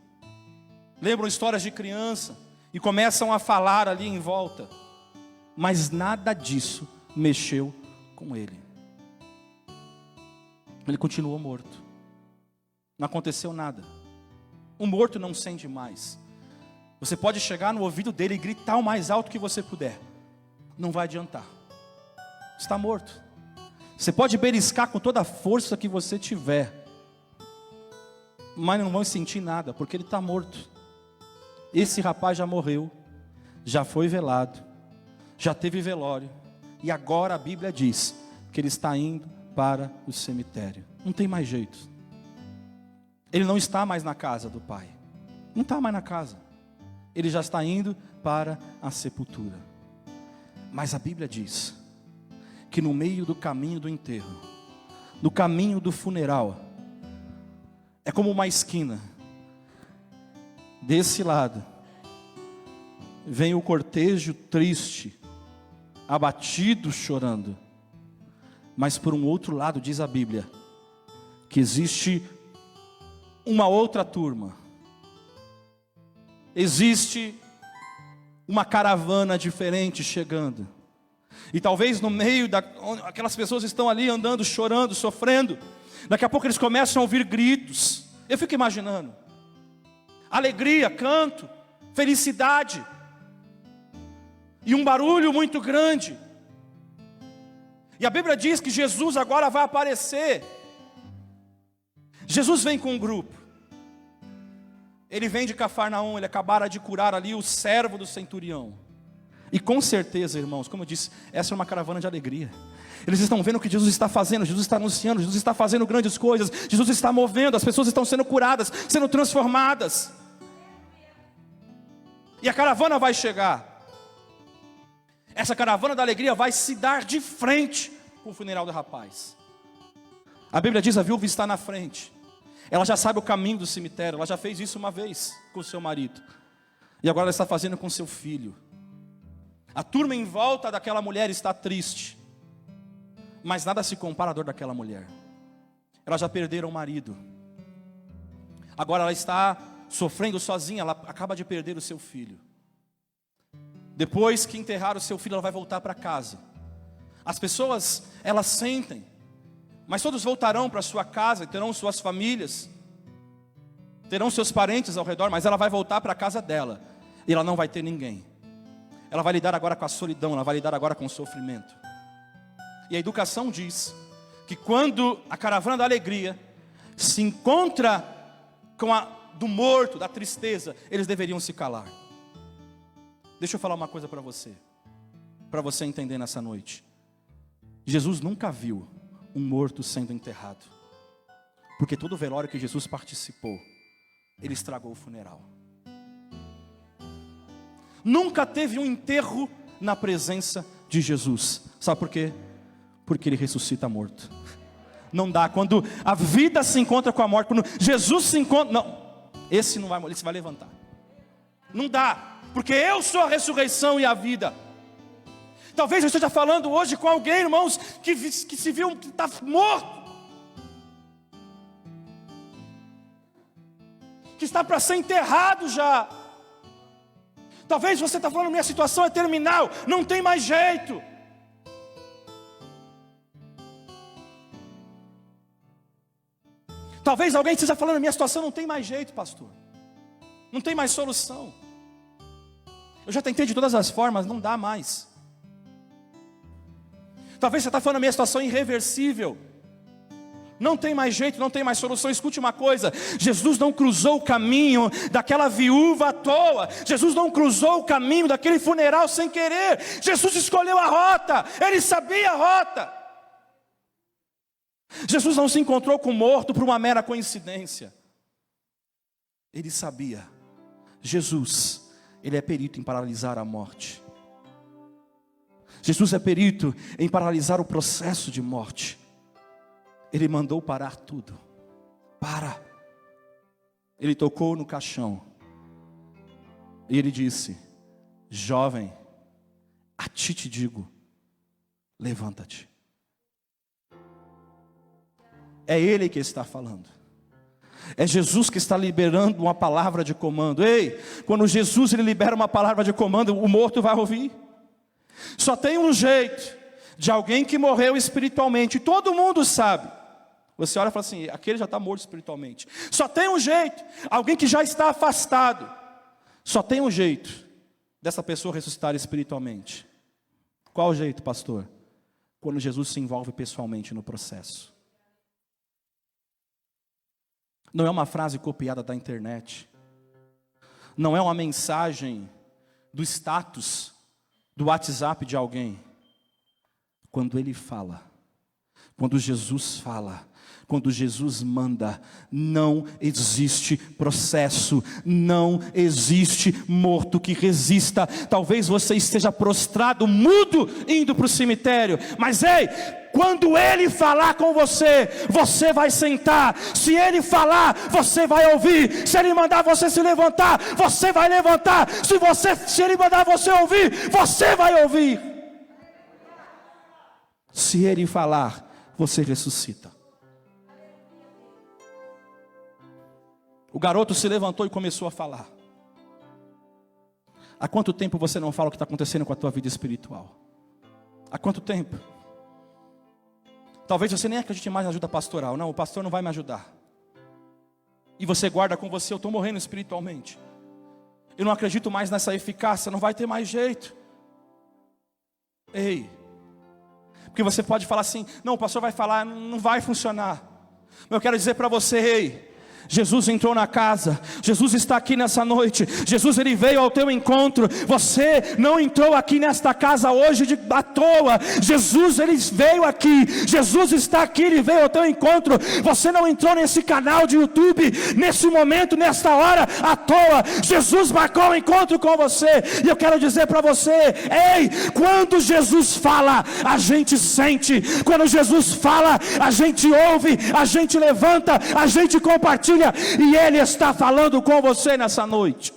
Lembram histórias de criança e começam a falar ali em volta. Mas nada disso mexeu com ele. Ele continuou morto. Não aconteceu nada. O morto não sente mais. Você pode chegar no ouvido dele e gritar o mais alto que você puder. Não vai adiantar. Está morto. Você pode beliscar com toda a força que você tiver, mas não vão sentir nada, porque ele está morto. Esse rapaz já morreu, já foi velado, já teve velório, e agora a Bíblia diz que ele está indo para o cemitério. Não tem mais jeito. Ele não está mais na casa do Pai. Não está mais na casa. Ele já está indo para a sepultura. Mas a Bíblia diz que no meio do caminho do enterro, no caminho do funeral, é como uma esquina. Desse lado vem o cortejo triste, abatido, chorando. Mas por um outro lado, diz a Bíblia, que existe uma outra turma. Existe uma caravana diferente chegando. E talvez no meio aquelas pessoas estão ali andando, chorando, sofrendo. Daqui a pouco eles começam a ouvir gritos. Eu fico imaginando. Alegria, canto, felicidade. E um barulho muito grande. E a Bíblia diz que Jesus agora vai aparecer. Jesus vem com um grupo. Ele vem de Cafarnaum, ele acabara de curar ali o servo do centurião. E com certeza, irmãos, como eu disse, essa é uma caravana de alegria. Eles estão vendo o que Jesus está fazendo, Jesus está anunciando, Jesus está fazendo grandes coisas, Jesus está movendo, as pessoas estão sendo curadas, sendo transformadas. E a caravana vai chegar. Essa caravana da alegria vai se dar de frente com o funeral do rapaz. A Bíblia diz, a viúva está na frente. Ela já sabe o caminho do cemitério, ela já fez isso uma vez com seu marido. E agora ela está fazendo com seu filho. A turma em volta daquela mulher está triste. Mas nada se compara à dor daquela mulher. Ela já perderam o marido. Agora ela está sofrendo sozinha, ela acaba de perder o seu filho. Depois que enterrar o seu filho, ela vai voltar para casa. As pessoas, elas sentem, mas todos voltarão para sua casa, terão suas famílias, terão seus parentes ao redor, mas ela vai voltar para a casa dela, e ela não vai ter ninguém. Ela vai lidar agora com a solidão, ela vai lidar agora com o sofrimento. E a educação diz que quando a caravana da alegria se encontra com a do morto, da tristeza, eles deveriam se calar. Deixa eu falar uma coisa para você entender nessa noite. Jesus nunca viu um morto sendo enterrado, porque todo velório que Jesus participou, ele estragou o funeral. Nunca teve um enterro na presença de Jesus. Sabe por quê? Porque ele ressuscita morto. Não dá, quando a vida se encontra com a morte, quando Jesus se encontra, não, esse não vai morrer, esse vai levantar. Não dá, porque eu sou a ressurreição e a vida. Talvez eu esteja falando hoje com alguém, irmãos, que se viu que está morto, que está para ser enterrado já. Talvez você está falando, minha situação é terminal, não tem mais jeito. Talvez alguém esteja falando, minha situação não tem mais jeito, pastor, não tem mais solução. Eu já tentei de todas as formas, não dá mais. Talvez você está falando, minha situação é irreversível, não tem mais jeito, não tem mais solução. Escute uma coisa, Jesus não cruzou o caminho daquela viúva à toa. Jesus não cruzou o caminho daquele funeral sem querer. Jesus escolheu a rota, ele sabia a rota. Jesus não se encontrou com o morto por uma mera coincidência. Ele sabia. Jesus, ele é perito em paralisar a morte. Jesus é perito em paralisar o processo de morte. Ele mandou parar tudo. Para. Ele tocou no caixão. E ele disse, jovem, a ti te digo, levanta-te. É ele que está falando. É Jesus que está liberando uma palavra de comando. Ei, quando Jesus ele libera uma palavra de comando, o morto vai ouvir. Só tem um jeito de alguém que morreu espiritualmente, todo mundo sabe. Você olha e fala assim, aquele já está morto espiritualmente. Só tem um jeito, alguém que já está afastado. Só tem um jeito dessa pessoa ressuscitar espiritualmente. Qual o jeito, pastor? quando Jesus se envolve pessoalmente no processo. Não é uma frase copiada da internet. Não é uma mensagem do status do WhatsApp de alguém. Quando Ele fala, quando Jesus fala, quando Jesus manda, não existe processo, não existe morto que resista. Talvez você esteja prostrado, mudo, indo para o cemitério, mas ei, quando Ele falar com você, você vai sentar. Se Ele falar, você vai ouvir. Se Ele mandar você se levantar, você vai levantar. Se Ele mandar você ouvir, você vai ouvir. Se Ele falar, você ressuscita. O garoto se levantou e começou a falar. Há quanto tempo você não fala o que está acontecendo com a tua vida espiritual? Há quanto tempo? Talvez você nem acredite mais na ajuda pastoral. Não, o pastor não vai me ajudar. E você guarda com você: eu estou morrendo espiritualmente. Eu não acredito mais nessa eficácia, não vai ter mais jeito. Ei, porque você pode falar assim: não, o pastor vai falar, não vai funcionar. Mas eu quero dizer para você: ei, Jesus entrou na casa, Jesus está aqui nessa noite, Jesus Ele veio ao teu encontro. Você não entrou aqui nesta casa hoje à toa. Jesus Ele veio aqui, Jesus está aqui, Ele veio ao teu encontro. Você não entrou nesse canal de YouTube, nesse momento, nesta hora, à toa. Jesus marcou um encontro com você. E eu quero dizer para você: ei, quando Jesus fala, a gente sente. Quando Jesus fala, a gente ouve, a gente levanta, a gente compartilha. E Ele está falando com você nessa noite.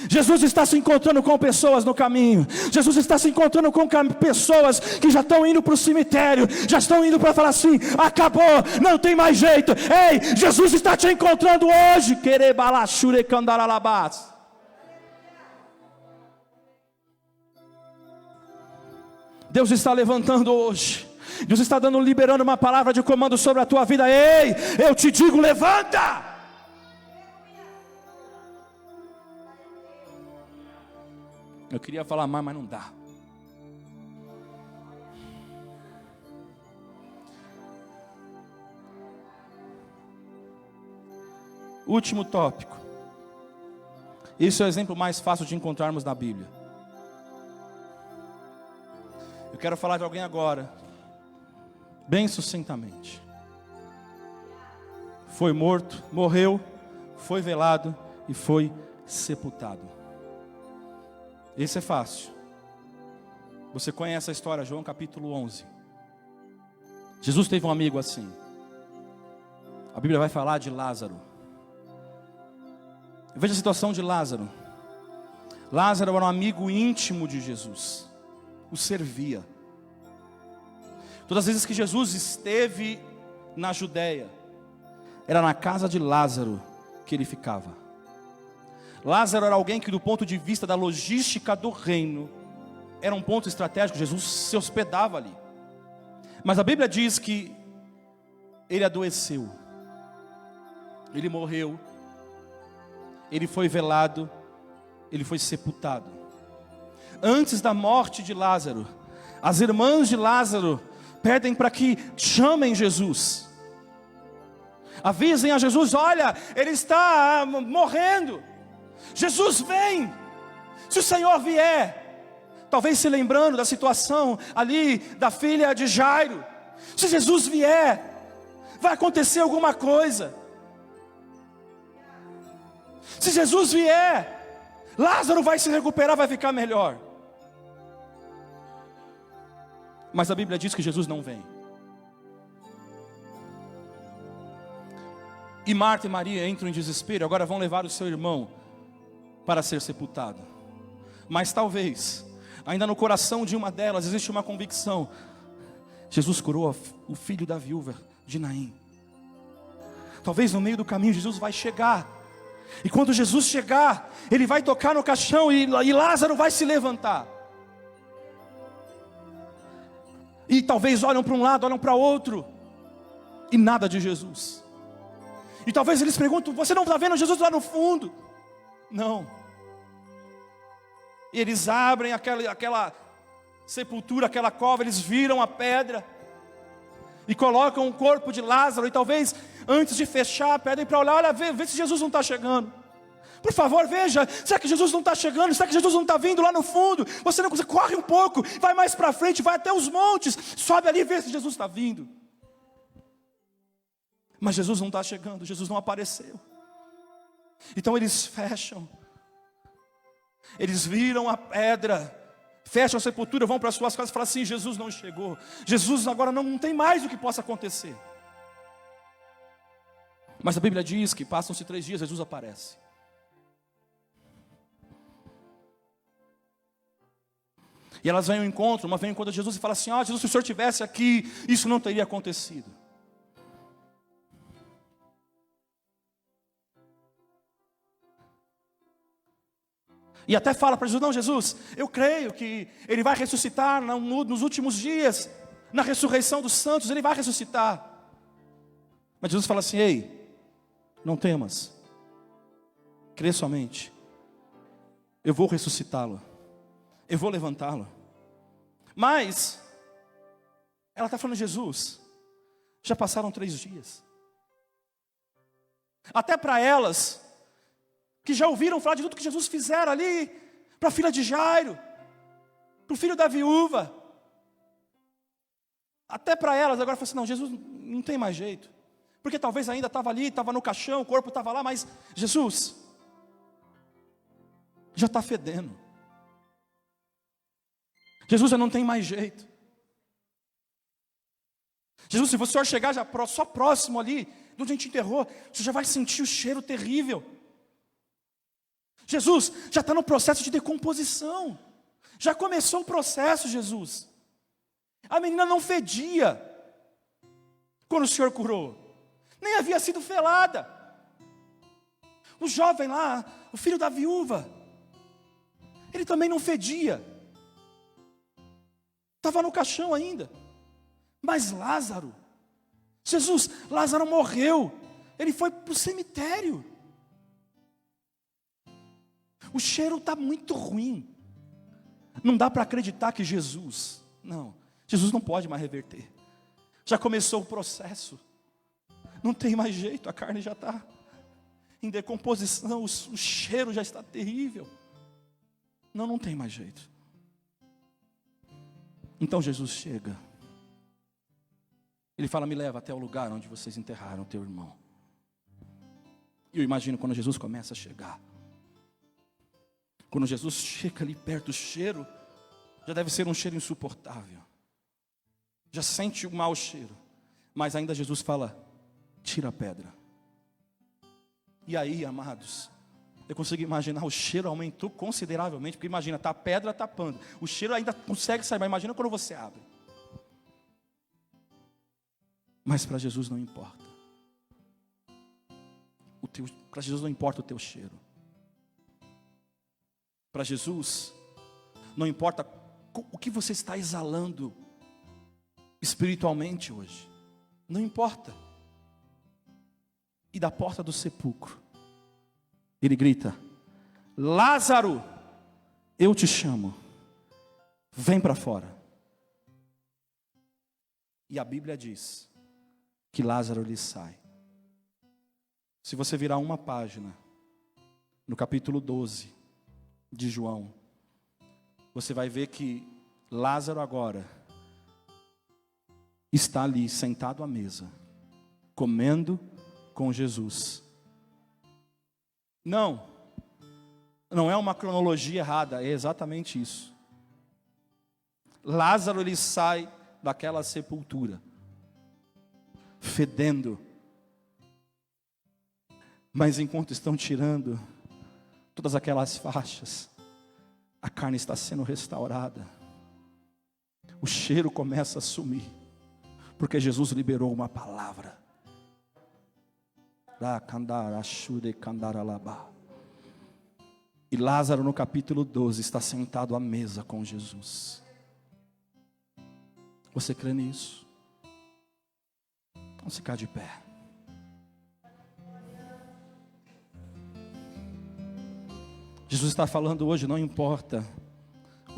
Jesus está se encontrando com pessoas no caminho. Jesus está se encontrando com pessoas que já estão indo para o cemitério, já estão indo para falar assim: acabou, não tem mais jeito. Ei, Jesus está te encontrando hoje. Deus está levantando hoje. Deus está liberando uma palavra de comando sobre a tua vida. Ei, eu te digo, levanta! Eu queria falar mais, mas não dá. Último tópico. Esse é o exemplo mais fácil de encontrarmos na Bíblia. Eu quero falar de alguém agora, bem sucintamente. Foi morto, morreu, foi velado e foi sepultado. Esse é fácil. Você conhece a história, João capítulo 11. Jesus teve um amigo assim. A Bíblia vai falar de Lázaro. Veja a situação de Lázaro. Lázaro era um amigo íntimo de Jesus, o servia. Todas as vezes que Jesus esteve na Judéia, era na casa de Lázaro que ele ficava. Lázaro era alguém que, do ponto de vista da logística do reino, era um ponto estratégico. Jesus se hospedava ali. Mas a Bíblia diz que ele adoeceu, ele morreu, ele foi velado, ele foi sepultado. Antes da morte de Lázaro, as irmãs de Lázaro pedem para que chamem Jesus, avisem a Jesus: olha, ele está morrendo. Jesus, vem. Se o Senhor vier, talvez se lembrando da situação ali da filha de Jairo, se Jesus vier, vai acontecer alguma coisa. Se Jesus vier, Lázaro vai se recuperar, vai ficar melhor. Mas a Bíblia diz que Jesus não vem. E Marta e Maria entram em desespero. Agora vão levar o seu irmão para ser sepultado. Mas talvez, ainda no coração de uma delas, existe uma convicção: Jesus curou o filho da viúva de Naim. Talvez no meio do caminho Jesus vai chegar. E quando Jesus chegar, Ele vai tocar no caixão e Lázaro vai se levantar. E talvez olham para um lado, olham para outro, e nada de Jesus. E talvez eles perguntam: você não está vendo Jesus lá no fundo? Não. E eles abrem aquela sepultura, aquela cova, eles viram a pedra e colocam o corpo de Lázaro, e talvez antes de fechar a pedra, para olhar, olha, vê se Jesus não está chegando. Por favor, veja, será que Jesus não está chegando? Será que Jesus não está vindo lá no fundo? Você não consegue, corre um pouco, vai mais para frente, vai até os montes, sobe ali e vê se Jesus está vindo. Mas Jesus não está chegando, Jesus não apareceu. Então eles fecham, eles viram a pedra, fecham a sepultura, vão para as suas casas e falam assim: Jesus não chegou, Jesus agora não tem mais o que possa acontecer. Mas a Bíblia diz que passam-se 3 dias, Jesus aparece. E elas vêm ao encontro, uma vem ao encontro de Jesus e fala assim: Jesus, se o Senhor estivesse aqui, isso não teria acontecido. E até fala para Jesus: não, Jesus, eu creio que Ele vai ressuscitar nos últimos dias, na ressurreição dos santos, Ele vai ressuscitar. Mas Jesus fala assim: ei, não temas, crê somente, eu vou ressuscitá-lo, eu vou levantá-lo. Mas ela está falando: Jesus, já passaram 3 dias. Até para elas, que já ouviram falar de tudo que Jesus fizera ali, para a filha de Jairo, para o filho da viúva, até para elas agora falam assim: não, Jesus não tem mais jeito, porque talvez ainda estava ali, estava no caixão, o corpo estava lá, mas Jesus já está fedendo, Jesus já não tem mais jeito. Jesus, se o Senhor chegar já só próximo ali, de onde a gente enterrou, você já vai sentir o cheiro terrível. Jesus já está no processo de decomposição, já começou o processo, Jesus. A menina não fedia quando o Senhor curou, nem havia sido felada. O jovem lá, o filho da viúva, ele também não fedia, estava no caixão ainda. Mas Lázaro, Jesus, Lázaro morreu, ele foi para o cemitério. O cheiro está muito ruim. Não dá para acreditar que Jesus não pode mais reverter. Já começou o processo. Não tem mais jeito, a carne já está em decomposição, o cheiro já está terrível. Não tem mais jeito. Então Jesus chega. Ele fala: me leva até o lugar onde vocês enterraram teu irmão. E eu imagino quando Jesus começa a chegar. Quando Jesus chega ali perto, o cheiro já deve ser um cheiro insuportável. Já sente o mau cheiro. Mas ainda Jesus fala: tira a pedra. E aí, amados, eu consigo imaginar, o cheiro aumentou consideravelmente. Porque imagina, está a pedra tapando, o cheiro ainda consegue sair, mas imagina quando você abre. Mas para Jesus não importa. Para Jesus não importa o teu cheiro. Para Jesus não importa o que você está exalando espiritualmente hoje. Não importa. E da porta do sepulcro ele grita: Lázaro, eu te chamo, vem para fora. E a Bíblia diz que Lázaro lhe sai. Se você virar uma página no capítulo 12 de João, você vai ver que Lázaro agora está ali sentado à mesa, comendo com Jesus. Não é uma cronologia errada, é exatamente isso. Lázaro, ele sai daquela sepultura, fedendo. Mas enquanto estão tirando todas aquelas faixas, a carne está sendo restaurada. O cheiro começa a sumir, porque Jesus liberou uma palavra. E Lázaro, no capítulo 12, está sentado à mesa com Jesus. Você crê nisso? Vamos ficar de pé. Jesus está falando hoje: não importa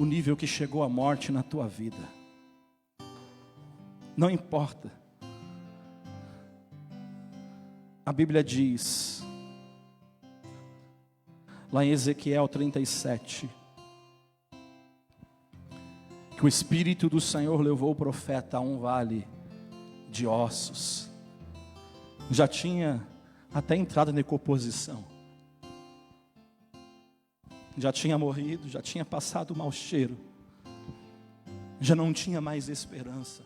o nível que chegou a morte na tua vida. Não importa. A Bíblia diz, lá em Ezequiel 37, que o Espírito do Senhor levou o profeta a um vale de ossos. Já tinha até entrado em decomposição. Já tinha morrido, já tinha passado o mau cheiro. Já não tinha mais esperança.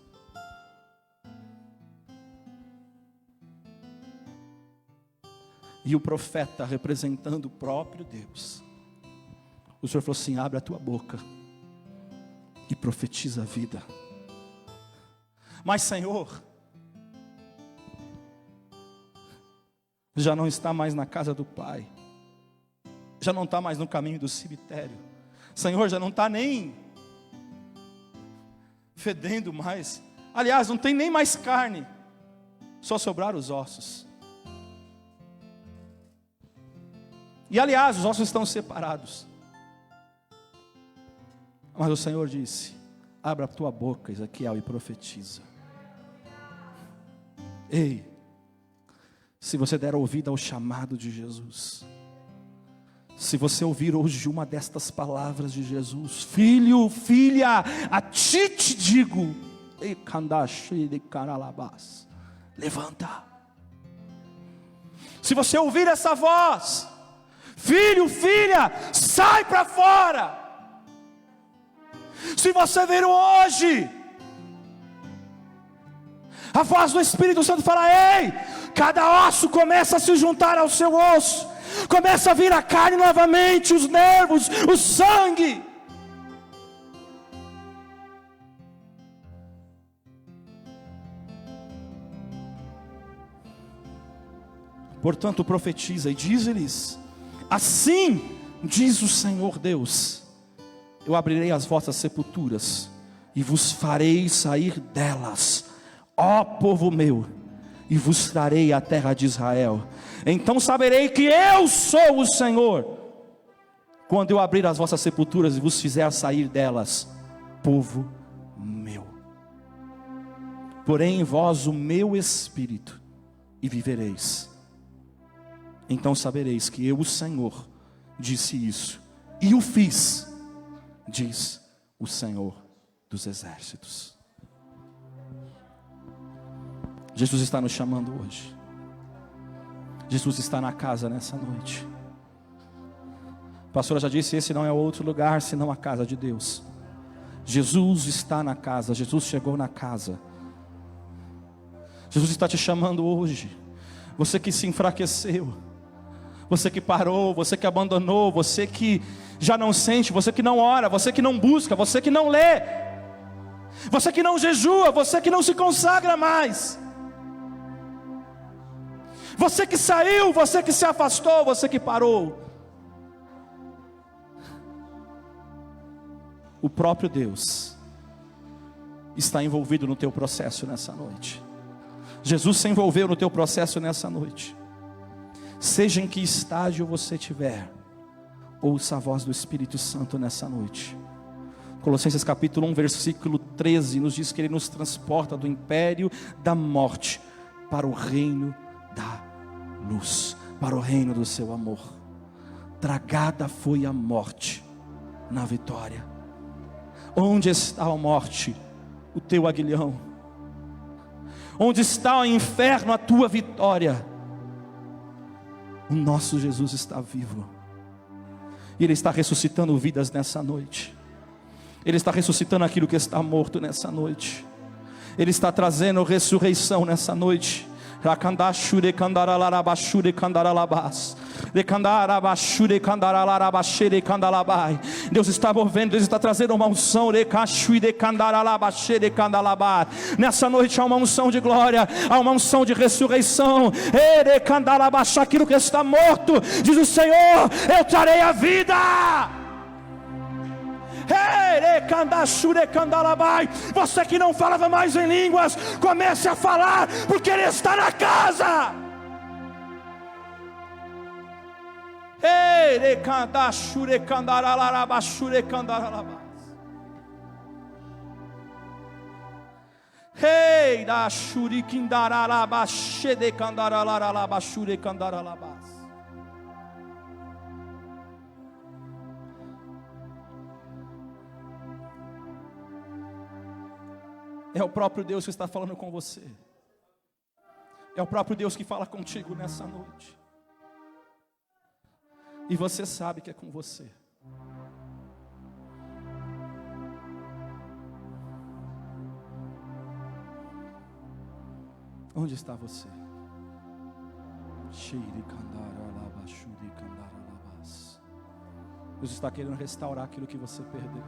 E o profeta, representando o próprio Deus, o Senhor falou assim: abre a tua boca e profetiza a vida. Mas Senhor, já não está mais na casa do Pai, já não está mais no caminho do cemitério, Senhor, já não está nem fedendo mais, aliás, não tem nem mais carne, só sobraram os ossos. E aliás, os ossos estão separados. Mas o Senhor disse: abra a tua boca, Ezequiel, e profetiza. Ei, se você der ouvido ao chamado de Jesus, se você ouvir hoje uma destas palavras de Jesus: filho, filha, a ti te digo, levanta. Se você ouvir essa voz: filho, filha, sai para fora. Se você vir hoje a voz do Espírito Santo fala: ei, cada osso começa a se juntar ao seu osso, começa a vir a carne novamente, os nervos, o sangue. Portanto profetiza e diz-lhes: assim diz o Senhor Deus: eu abrirei as vossas sepulturas e vos farei sair delas, ó povo meu, e vos trarei a terra de Israel. Então saberei que eu sou o Senhor, quando eu abrir as vossas sepulturas e vos fizer sair delas, povo meu. Porém em vós o meu espírito, e vivereis. Então sabereis que eu, o Senhor, disse isso, e o fiz, diz o Senhor dos exércitos. Jesus está nos chamando hoje. Jesus está na casa nessa noite. A pastora já disse: esse não é outro lugar senão a casa de Deus. Jesus está na casa, Jesus chegou na casa. Jesus está te chamando hoje. Você que se enfraqueceu, você que parou, você que abandonou, você que já não sente, você que não ora, você que não busca, você que não lê, você que não jejua, você que não se consagra mais, você que saiu, você que se afastou, você que parou. O próprio Deus está envolvido no teu processo nessa noite. Jesus se envolveu no teu processo nessa noite. Seja em que estágio você estiver, ouça a voz do Espírito Santo nessa noite. Colossenses capítulo 1, versículo 13 nos diz que Ele nos transporta do império da morte para o reino da luz, para o reino do seu amor. Tragada foi a morte na vitória. Onde está a morte, o teu aguilhão? Onde está o inferno, a tua vitória? O nosso Jesus está vivo, e Ele está ressuscitando vidas nessa noite. Ele está ressuscitando aquilo que está morto nessa noite. Ele está trazendo ressurreição nessa noite. Deus está movendo, Deus está trazendo uma unção. Nessa noite há uma unção de glória, há uma unção de ressurreição. Aquilo que está morto, diz o Senhor, eu trarei a vida. Você que não falava mais em línguas, comece a falar, porque Ele está na casa. Rei da shurikindaralaba shedekandaralaba shurekandaralabas. É o próprio Deus que está falando com você. É o próprio Deus que fala contigo nessa noite. E você sabe que é com você. Onde está você? Deus está querendo restaurar aquilo que você perdeu.